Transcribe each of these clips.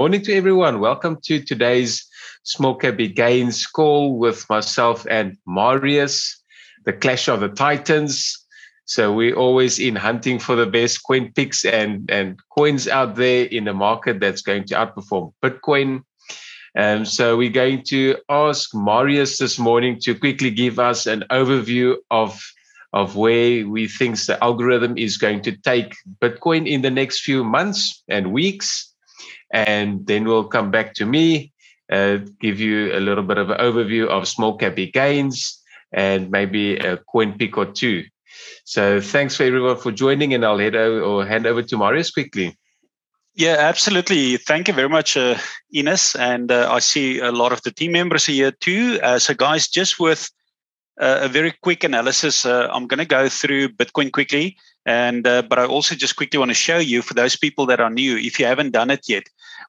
Morning to everyone. Welcome to today's Small Cap Big Gains call with myself and Marius, the Clash of the Titans. So we're always in hunting for the best coin picks and coins out there in the market that's going to outperform Bitcoin. So we're going to ask Marius this morning to quickly give us an overview of where we think the algorithm is going to take Bitcoin in the next few months and weeks. And then we'll come back to me, give you a little bit of an overview of small cap big gains and maybe a coin pick or two. So thanks for everyone for joining, and I'll hand over to Marius quickly. Yeah, absolutely. Thank you very much, Ines. And I see a lot of the team members are here too. So guys, just with a very quick analysis, I'm going to go through Bitcoin quickly. But I also just quickly want to show you, for those people that are new, if you haven't done it yet,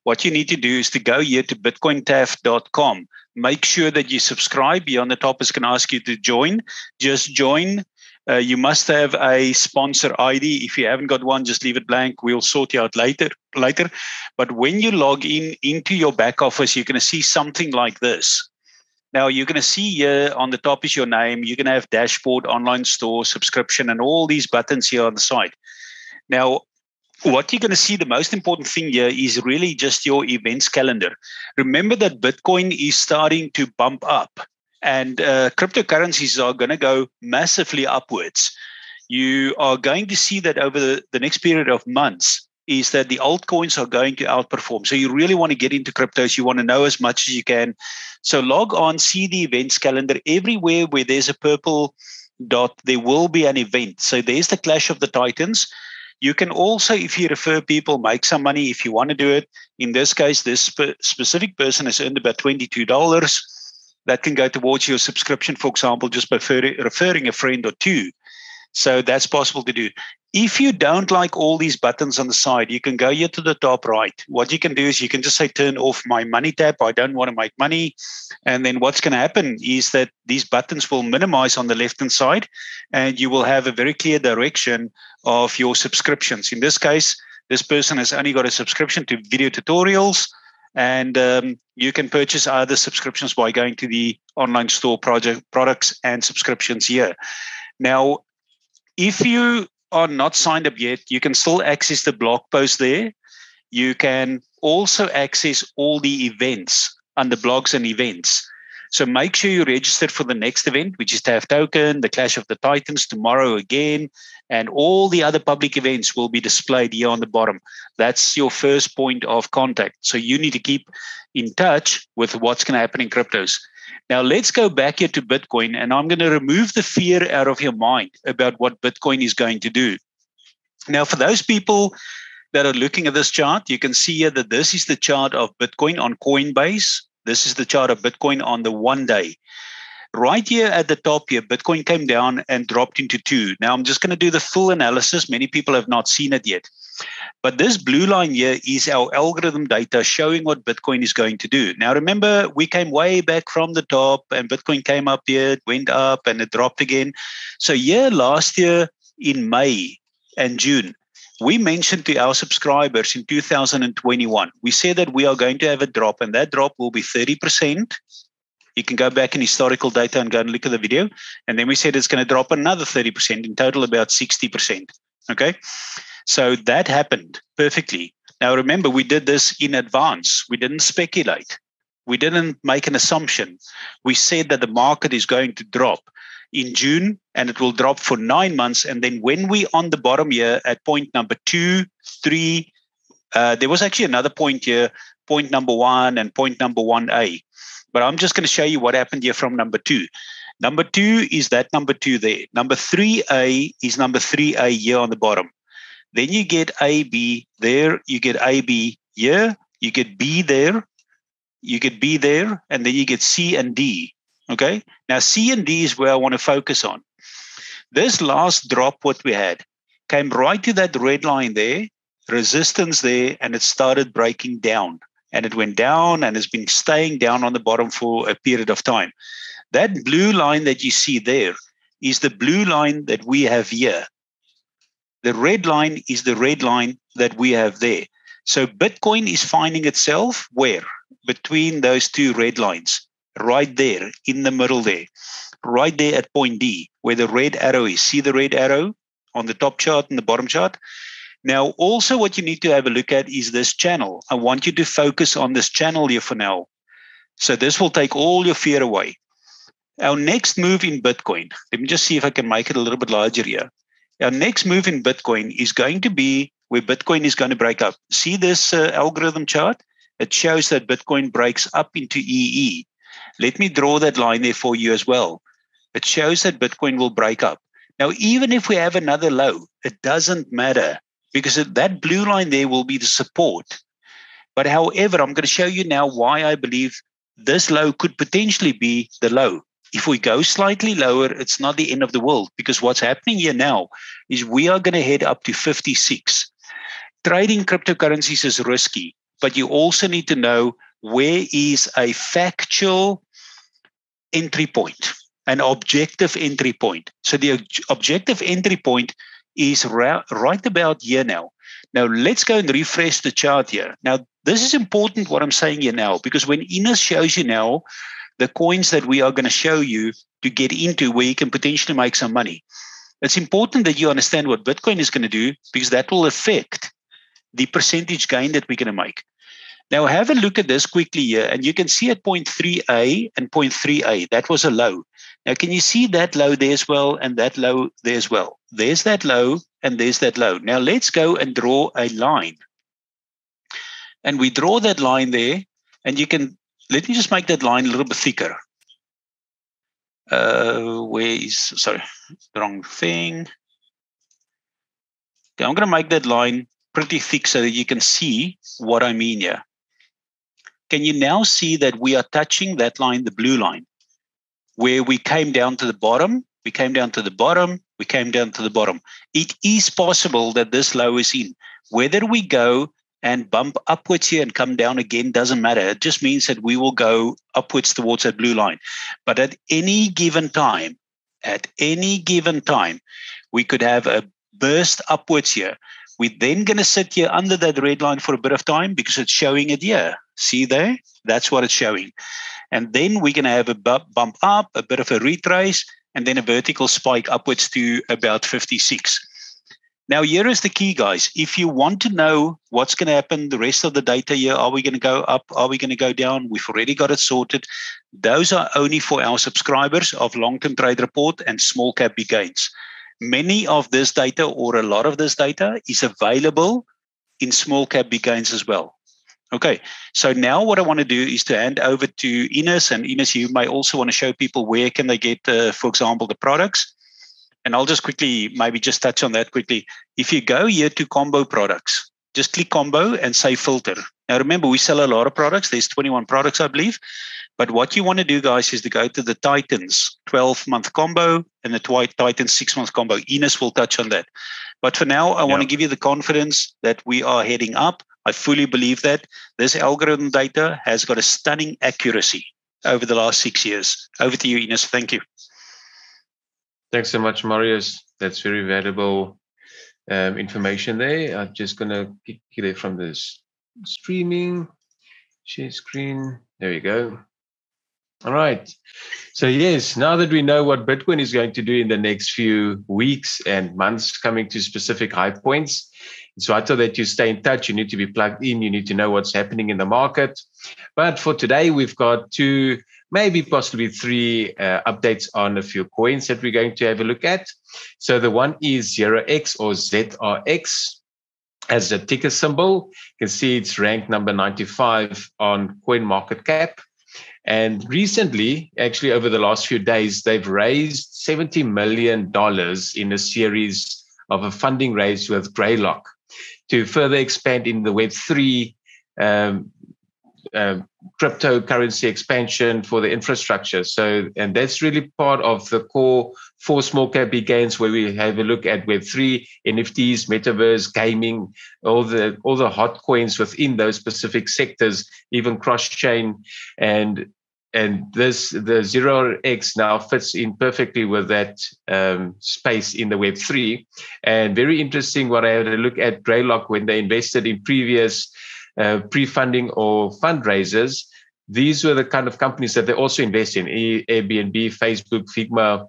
what you need to do is to go here to bitcointaf.com. Make sure that you subscribe. Here on the top is going to ask you to join. Just join. You must have a sponsor ID. If you haven't got one, just leave it blank. We'll sort you out later. But when you log into your back office, you're going to see something like this. Now, you're going to see here on the top is your name. You're going to have dashboard, online store, subscription, and all these buttons here on the side. Now, what you're going to see, the most important thing here is really just your events calendar. Remember that Bitcoin is starting to bump up, and cryptocurrencies are going to go massively upwards. You are going to see that over the next period of months is that the altcoins are going to outperform. So you really want to get into cryptos. You want to know as much as you can. So log on, see the events calendar. Everywhere where there's a purple dot, there will be an event. So there's the Clash of the Titans. You can also, if you refer people, make some money if you want to do it. In this case, this specific person has earned about $22. That can go towards your subscription, for example, just by referring a friend or two. So that's possible to do. If you don't like all these buttons on the side, you can go here to the top right. What you can do is you can just say, turn off my money tab. I don't want to make money. And then what's going to happen is that these buttons will minimize on the left-hand side, and you will have a very clear direction of your subscriptions. In this case, this person has only got a subscription to video tutorials, and you can purchase other subscriptions by going to the online store products and subscriptions here. Now, if you are not signed up yet, you can still access the blog post there. You can also access all the events under blogs and events. So make sure you register for the next event, which is TAF Token, the Clash of the Titans tomorrow again, and all the other public events will be displayed here on the bottom. That's your first point of contact. So you need to keep in touch with what's going to happen in cryptos. Now, let's go back here to Bitcoin, and I'm going to remove the fear out of your mind about what Bitcoin is going to do. Now, for those people that are looking at this chart, you can see here that this is the chart of Bitcoin on Coinbase. This is the chart of Bitcoin on the 1 day. Right here at the top here, Bitcoin came down and dropped into 2. Now, I'm just going to do the full analysis. Many people have not seen it yet. But this blue line here is our algorithm data showing what Bitcoin is going to do. Now, remember, we came way back from the top and Bitcoin came up here, it went up and it dropped again. So last year in May and June, we mentioned to our subscribers in 2021, we said that we are going to have a drop, and that drop will be 30%. You can go back in historical data and go and look at the video. And then we said it's going to drop another 30%, in total about 60%. Okay? So that happened perfectly. Now, remember, we did this in advance. We didn't speculate. We didn't make an assumption. We said that the market is going to drop in June, and it will drop for 9 months. And then when we on the bottom here at point number 2, 3, there was actually another point here, point number 1 and point number 1A. But I'm just going to show you what happened here from number 2. Number 2 is that number 2 there. Number 3A is number 3A here on the bottom. Then you get AB there, you get AB here, you get B there, you get B there, and then you get C and D. Okay? Now, C and D is where I want to focus on. This last drop, what we had, came right to that red line there, resistance there, and it started breaking down. And it went down and has been staying down on the bottom for a period of time. That blue line that you see there is the blue line that we have here. The red line is the red line that we have there. So Bitcoin is finding itself where? Between those two red lines, right there in the middle there, right there at point D, where the red arrow is. See the red arrow on the top chart and the bottom chart? Now, also what you need to have a look at is this channel. I want you to focus on this channel here for now. So this will take all your fear away. Our next move in Bitcoin, let me just see if I can make it a little bit larger here. Our next move in Bitcoin is going to be where Bitcoin is going to break up. See this algorithm chart? It shows that Bitcoin breaks up into EE. Let me draw that line there for you as well. It shows that Bitcoin will break up. Now, even if we have another low, it doesn't matter because that blue line there will be the support. But however, I'm going to show you now why I believe this low could potentially be the low. If we go slightly lower, it's not the end of the world, because what's happening here now is we are going to head up to 56. Trading cryptocurrencies is risky, but you also need to know where is a factual entry point, an objective entry point. So the objective entry point is right about here now. Now, let's go and refresh the chart here. Now, this is important what I'm saying here now, because when Ines shows you now the coins that we are going to show you to get into where you can potentially make some money, it's important that you understand what Bitcoin is going to do, because that will affect the percentage gain that we're going to make. Now, have a look at this quickly here, and you can see at point 3A and point 3A, that was a low. Now, can you see that low there as well and that low there as well? There's that low and there's that low. Now, let's go and draw a line. And we draw that line there, and you can, let me just make that line a little bit thicker. Sorry, the wrong thing. Okay, I'm going to make that line pretty thick so that you can see what I mean here. Can you now see that we are touching that line, the blue line, where we came down to the bottom, we came down to the bottom, we came down to the bottom. It is possible that this low is in. Whether we go and bump upwards here and come down again doesn't matter. It just means that we will go upwards towards that blue line. But at any given time, we could have a burst upwards here. We're then going to sit here under that red line for a bit of time because it's showing it here. See there? That's what it's showing. And then we're going to have a bump up, a bit of a retrace, and then a vertical spike upwards to about 56. Now, here is the key, guys. If you want to know what's going to happen, the rest of the data here, are we going to go up? Are we going to go down? We've already got it sorted. Those are only for our subscribers of Long-Term Trade Report and Small Cap Big Gains. Many of this data, or a lot of this data, is available in Small Cap Big Gains as well. Okay, so now what I want to do is to hand over to Ines, and Ines, you may also want to show people where can they get, for example, the products. And I'll just quickly, maybe just touch on that quickly. If you go here to combo products, just click combo and say filter. Now remember, we sell a lot of products. There's 21 products, I believe. But what you want to do, guys, is to go to the Titans 12-month combo and the Titans 6-month combo. Ines will touch on that. But for now, I want to give you the confidence that we are heading up. I fully believe that. This algorithm data has got a stunning accuracy over the last 6 years. Over to you, Ines. Thank you. Thanks so much, Marius. That's very valuable information there. I'm just going to get it from this streaming, share screen. There you go. All right. So yes, now that we know what Bitcoin is going to do in the next few weeks and months, coming to specific high points, it's vital that you stay in touch. You need to be plugged in. You need to know what's happening in the market. But for today, we've got 2, maybe possibly 3 updates on a few coins that we're going to have a look at. So the one is 0x or ZRX as the ticker symbol. You can see it's ranked number 95 on CoinMarketCap. And recently, actually over the last few days, they've raised $70 million in a series of a funding raise with Greylock to further expand in the Web3 cryptocurrency expansion for the infrastructure. So, and that's really part of the core for Small Cap Big Gains, where we have a look at Web3, NFTs, metaverse, gaming, all the hot coins within those specific sectors, even cross-chain and the 0x now fits in perfectly with that space in the Web3. And very interesting what I had a look at Greylock when they invested in previous pre-funding or fundraisers. These were the kind of companies that they also invest in: Airbnb, Facebook, Figma,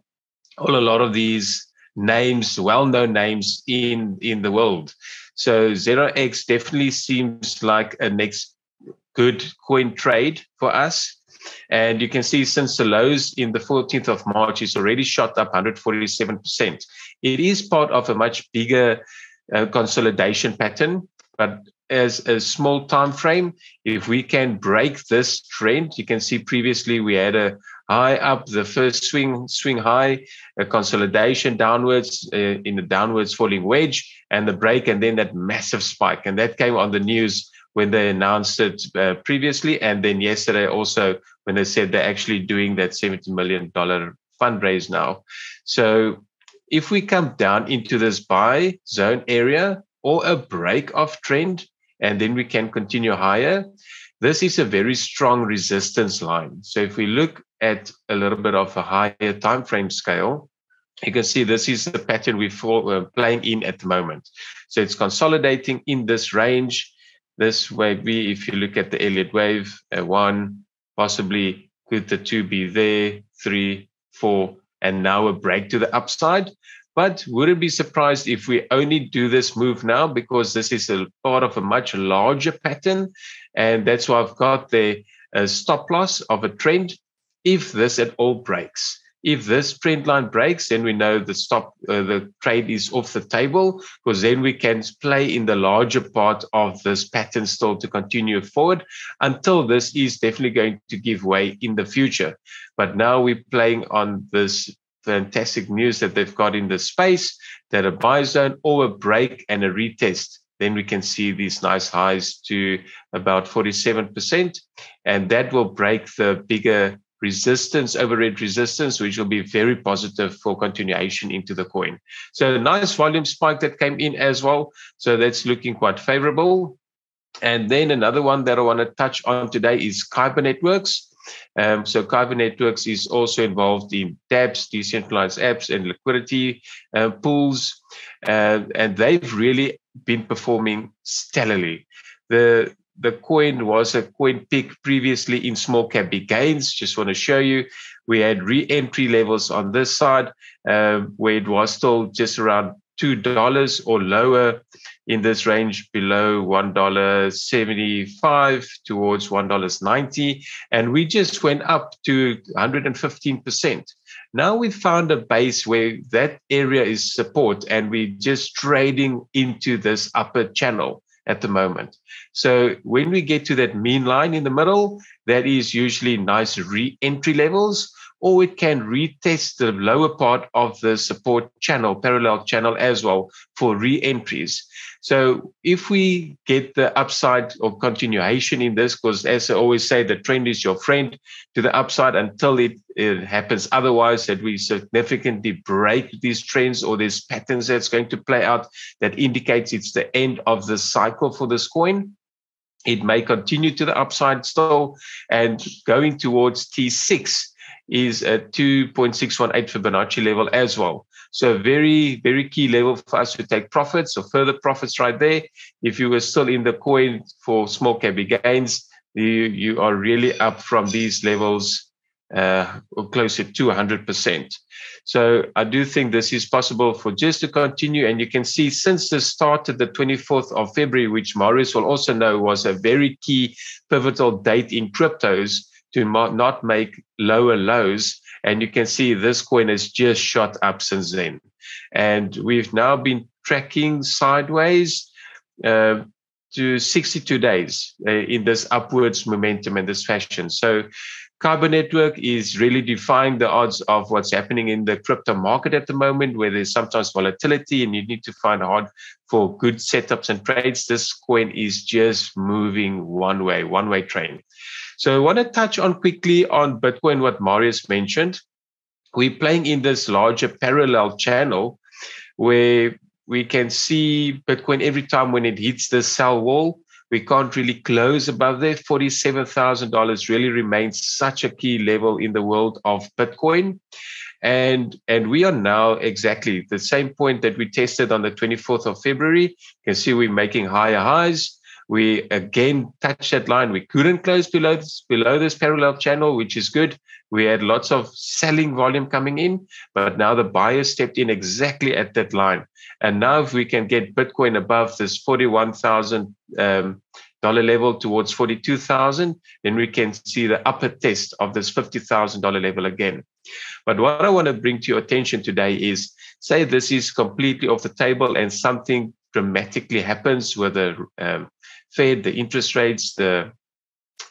a lot of these names, well-known names in the world. So 0x definitely seems like a next good coin trade for us. And you can see since the lows in the 14th of March, it's already shot up 147%. It is part of a much bigger consolidation pattern, but as a small time frame, if we can break this trend, you can see previously we had a high up, the first swing high, a consolidation downwards in a downwards falling wedge, and the break, and then that massive spike. And that came on the news when they announced it previously, and then yesterday also when they said they're actually doing that $70 million fundraise now. So if we come down into this buy zone area or a break of trend, and then we can continue higher, this is a very strong resistance line. So if we look at a little bit of a higher time frame scale, you can see this is the pattern we're playing in at the moment. So it's consolidating in this range. This wave B, if you look at the Elliott wave, 1, possibly could the 2 be there, 3, 4, and now a break to the upside. But wouldn't be surprised if we only do this move now, because this is a part of a much larger pattern. And that's why I've got the stop loss of a trend if this at all breaks. If this trend line breaks, then we know the trade is off the table, because then we can play in the larger part of this pattern still to continue forward until this is definitely going to give way in the future. But now we're playing on this fantastic news that they've got in the space, that a buy zone or a break and a retest, then we can see these nice highs to about 47%. And that will break the bigger resistance, overhead resistance, which will be very positive for continuation into the coin. So a nice volume spike that came in as well. So that's looking quite favorable. And then another one that I want to touch on today is Kyber Networks. So Kyber Networks is also involved in dApps, decentralized apps, and liquidity pools. And they've really been performing stellarly. The coin was a coin pick previously in small cap big gains. Just want to show you, we had re-entry levels on this side where it was still just around $2 or lower in this range, below $1.75 towards $1.90. And we just went up to 115%. Now we've found a base where that area is support, and we're just trading into this upper channel at the moment. So when we get to that mean line in the middle, that is usually nice re-entry levels, or it can retest the lower part of the support channel, parallel channel as well, for re-entries. So if we get the upside or continuation in this, because as I always say, the trend is your friend to the upside until it happens otherwise, that we significantly break these trends or these patterns that's going to play out that indicates it's the end of the cycle for this coin. It may continue to the upside still, and going towards T6 is a 2.618 Fibonacci level as well. So very, very key level for us to take profits or further profits right there. If you were still in the coin for small cap big gains, you are really up from these levels or closer to 100%. So I do think this is possible for just to continue. And you can see since the start of the 24th of February, which Marius will also know was a very key pivotal date in cryptos, to not make lower lows. And you can see this coin has just shot up since then. And we've now been tracking sideways to 62 days in this upwards momentum in this fashion. So Kyber Network is really defying the odds of what's happening in the crypto market at the moment, where there's sometimes volatility and you need to find hard for good setups and trades. This coin is just moving one-way train. So I want to touch on quickly on Bitcoin, what Marius mentioned. We're playing in this larger parallel channel where we can see Bitcoin every time when it hits the sell wall, We can't really close above there. $47,000 really remains such a key level in the world of Bitcoin. And we are now exactly the same point that we tested on the 24th of February. You can see we're making higher highs. We again touched that line. We couldn't close below this parallel channel, which is good. We had lots of selling volume coming in, but now the buyers stepped in exactly at that line. And now if we can get Bitcoin above this $41,000 level towards 42,000, then we can see the upper test of this $50,000 level again. But what I want to bring to your attention today is, say this is completely off the table and something dramatically happens with the Fed, the interest rates,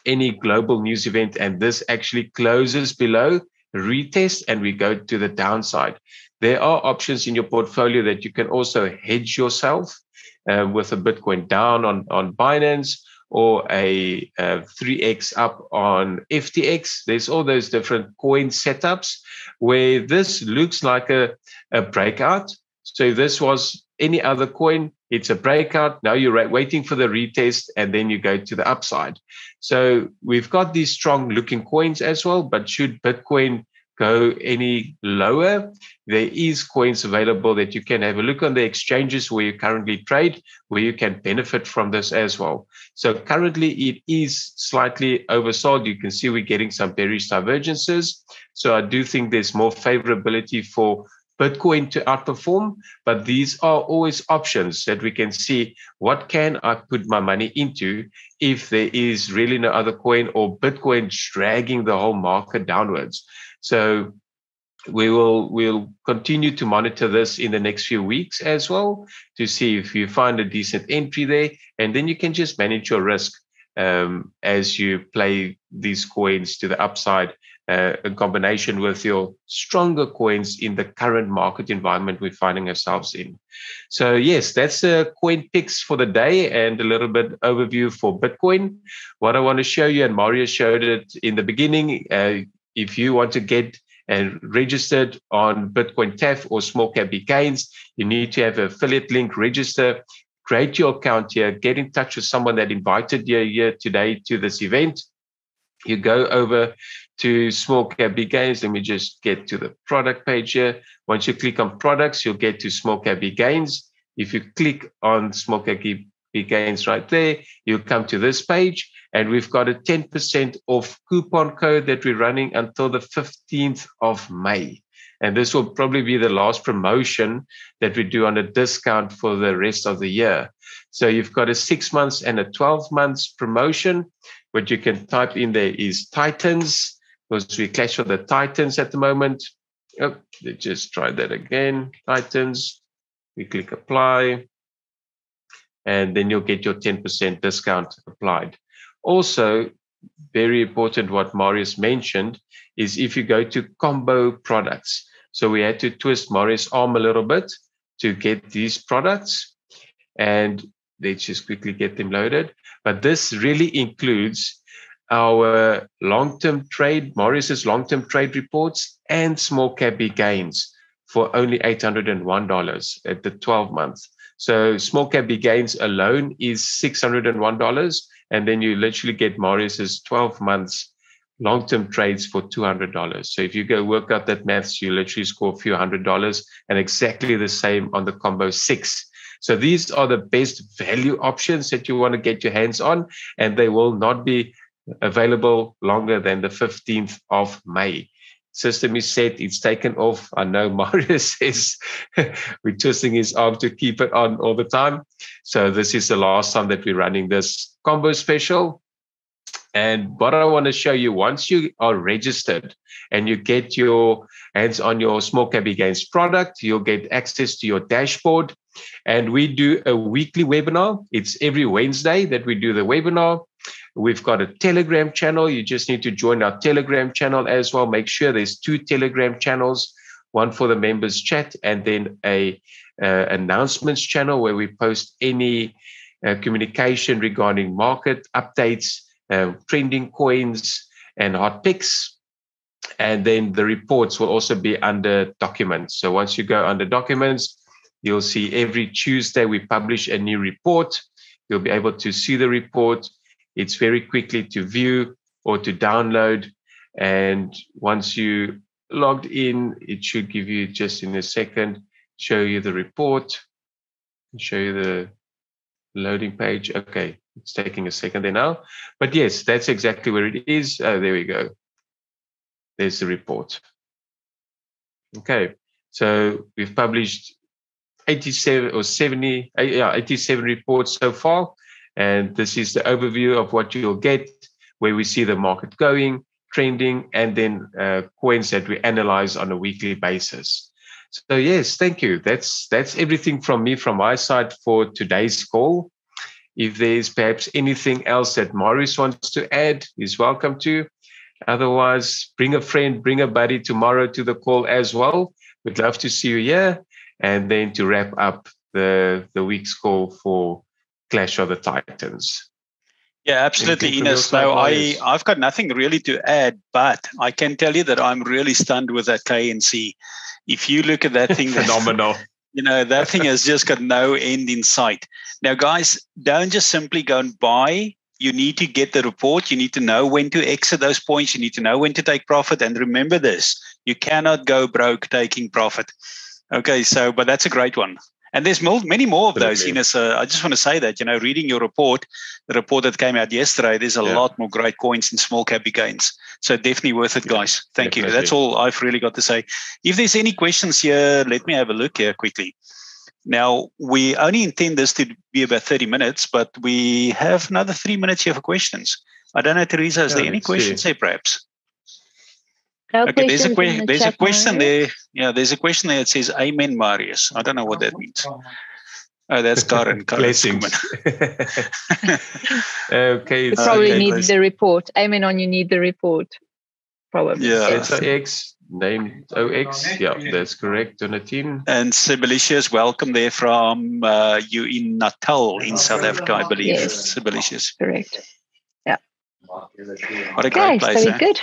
any global news event, and this actually closes below retest and we go to the downside. There are options in your portfolio that you can also hedge yourself with a Bitcoin down on Binance, or a 3x up on FTX. There's all those different coin setups where this looks like a breakout. So if this was any other coin, it's a breakout. Now you're waiting for the retest, and then you go to the upside. So we've got these strong looking coins as well, but should Bitcoin go any lower, there is coins available that you can have a look on the exchanges where you currently trade, where you can benefit from this as well. So currently it is slightly oversold. You can see we're getting some bearish divergences. So I do think there's more favorability for Bitcoin to outperform, but these are always options that we can see what can I put my money into if there is really no other coin or Bitcoin dragging the whole market downwards. So we'll continue to monitor this in the next few weeks as well to see if you find a decent entry there, and then you can just manage your risk as you play these coins to the upside in combination with your stronger coins in the current market environment we're finding ourselves in. So yes, that's the coin picks for the day and a little bit overview for Bitcoin. What I want to show you, and Mario showed it in the beginning, if you want to get registered on Bitcoin TAF or Small Cap Big Gains, you need to have an affiliate link, register, create your account here, get in touch with someone that invited you here today to this event. You go over to Small Cap Big Gains. Let me just get to the product page here. Once you click on products, you'll get to Small Cap Big Gains. If you click on Small Cap Big Gains right there, you'll come to this page. And we've got a 10% off coupon code that we're running until the 15th of May. And this will probably be the last promotion that we do on a discount for the rest of the year. So you've got a 6 months and a 12 months promotion. What you can type in there is Titans, because we clash with the Titans at the moment. Oh, let's just try that again. Titans. We click apply. And then you'll get your 10% discount applied. Also, very important what Marius mentioned is if you go to combo products. So we had to twist Marius' arm a little bit to get these products. And let's just quickly get them loaded. But this really includes our long-term trade, Marius's long-term trade reports and Small Cap Big Gains for only $801 at the 12 months. So Small Cap Big Gains alone is $601. And then you literally get Marius's 12 months long-term trades for $200. So if you go work out that maths, you literally score a few $100, and exactly the same on the combo 6. So these are the best value options that you want to get your hands on, and they will not be available longer than the 15th of May. System is set, it's taken off. I know Marius says we're twisting his arm to keep it on all the time. So this is the last time that we're running this combo special. And what I want to show you, once you are registered and you get your hands on your Small Cap Big Gains product, you'll get access to your dashboard. And we do a weekly webinar. It's every Wednesday that we do the webinar. We've got a Telegram channel. You just need to join our Telegram channel as well. Make sure there's 2 Telegram channels, one for the members chat, and then a announcements channel where we post any communication regarding market updates, trending coins, and hot picks. And then the reports will also be under documents. So once you go under documents, you'll see every Tuesday we publish a new report. You'll be able to see the report. It's very quickly to view or to download. And once you logged in, it should give you just in a second, show you the report, show you the loading page. Okay, it's taking a second there now. But yes, that's exactly where it is. Oh, there we go. There's the report. Okay, so we've published 87 or 70, 87 reports so far. And this is the overview of what you'll get, where we see the market going, trending, and then coins that we analyze on a weekly basis. So yes, thank you. That's everything from me, from my side for today's call. If there's perhaps anything else that Marius wants to add, he's welcome to. Otherwise, bring a friend, bring a buddy tomorrow to the call as well. We'd love to see you here. And then to wrap up the week's call for Clash of the Titans. Yeah, absolutely, Ines. No, I've got nothing really to add, but I can tell you that I'm really stunned with that KNC. If you look at that thing, phenomenal. That thing has just got no end in sight. Now, guys, don't just simply go and buy. You need to get the report. You need to know when to exit those points. You need to know when to take profit. And remember this, you cannot go broke taking profit. Okay, but that's a great one. And there's many more of those, Ines. I just want to say that, reading your report, the report that came out yesterday, there's a lot more great coins in small cap gains. So definitely worth it, guys. Thank you. That's all I've really got to say. If there's any questions here, let me have a look here quickly. Now, we only intend this to be about 30 minutes, but we have another 3 minutes here for questions. I don't know, Teresa, is there any questions here, perhaps? No okay, there's a question there. Yeah, there's a question there that says, Amen, Marius. I don't know what that means. Oh, that's Karen. Blessings. Okay. You probably need the report. Amen on you need the report. Probably. Yeah. It's X, named OX. Yeah, that's correct, Donatien. And Sibylicious, welcome there from you in Natal in South Africa, I believe. Yes. Sibylicious. Correct. Yeah. What a great place. Very good.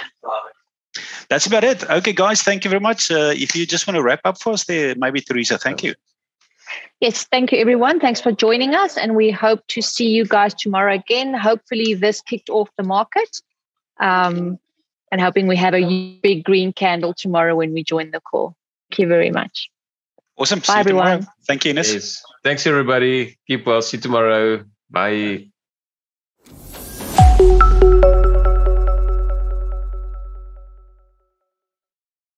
That's about it. Okay, guys, thank you very much. If you just want to wrap up for us there, maybe Teresa, thank you. Yes, thank you, everyone. Thanks for joining us. And we hope to see you guys tomorrow again. Hopefully this kicked off the market. And hoping we have a big green candle tomorrow when we join the call. Thank you very much. Awesome. Bye, everyone. Thank you, Ines. Yes. Thanks, everybody. Keep well. See you tomorrow. Bye.